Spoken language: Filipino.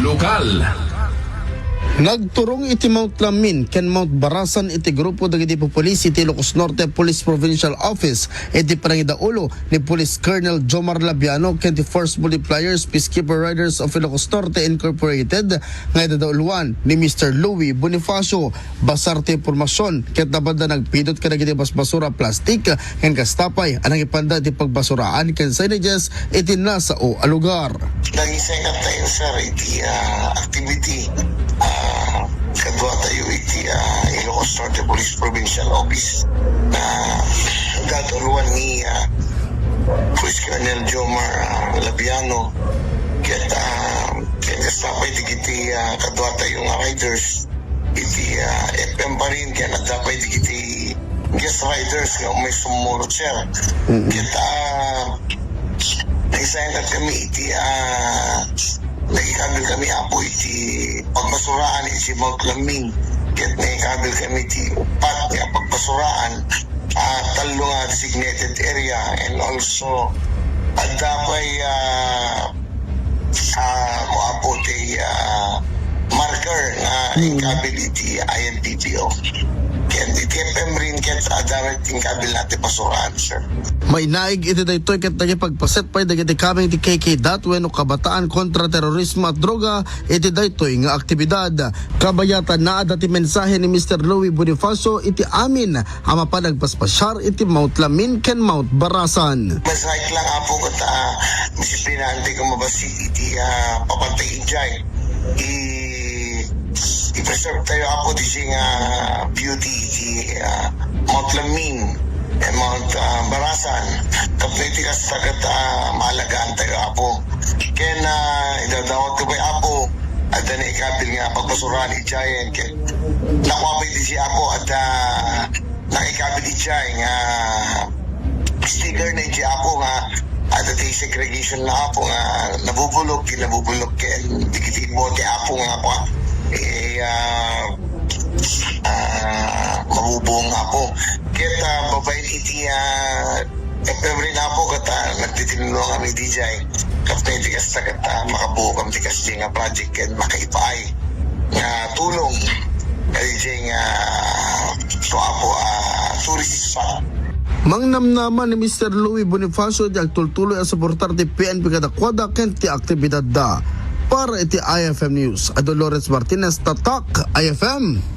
lokal. Nagturong iti Mount Lamin ken Mount Barasan iti grupo dagiti pulis iti Ilocos Norte Police Provincial Office iti panangidaulo ni Police Colonel Jomar Labiano ken ti Force Multipliers Peacekeeper Riders of Ilocos Norte Incorporated nga idadauluan ni Mr. Louie Bonifacio. Basar ti impormasyon ket nabanda nagpidot ka dagiti basbasura plastik ken kastapay anang ipanda ti pagbasuraan ken signages iti nasao a lugar. Nag-isay tayo sir iti activity kadwa tayo iti Ilocos Norte Police Provincial Office na gatuluan ni Police Colonel Jomar Labiano ket kastapay digiti kadwa tayo nga riders iti FM pa rin kaya nadapay digiti guest riders nga may sumurot sir ket nag-isay kami iti nagikabil kami apo iti pagbasuraan iti Mount Laming ket nagikabil kami iti upat nga pagbasuraan talo nga designated area and also adapay ko apo iti marker nga nagikabil iti INPPO ket iti FM rin ket adapay tingkabil natin basuraan sir. May naig iti daytoy ket nagipagpaset pay dagiti kaming ti KK wenno kabataan kontra terorismo at droga iti daytoy nga aktibidad. Kabayatan naa dati mensahe ni Mr. Louie Bonifacio iti amin ang mapanagpaspasyar iti Mount Lamin ken Mount Barasan. Masahit lang apo kat disiplinante ko mabasi iti papantay ijay i-preserve tayo apo di nga beauty iti Mount Lamin and Mount Barasan kapiti kas tagat maalagaan tayo apo ken idadawat ko ba apo at na ikabil nga pagbasuraan ijay ken nakwapay di si apo at nakikabil ijay nga sticker na ijay apo nga at iti segregation na apo nga nabubulok ken dikiti bote apo nga apo mabubuong apo ket babayin iti FM rin apo kat nagtitinulong kami DJ kapag tikas na kat makabuo kami tikas nga project ken makaipaay nga tulong DJ nga so apo tourist spot. Mangnamnaman ni Mr. Louie Bonifacio di agtultuloy ang suportar ti PNP kadakwada ken ti aktibidad da. Para iti IFM News, Dolores Martinez, Tatak, IFM.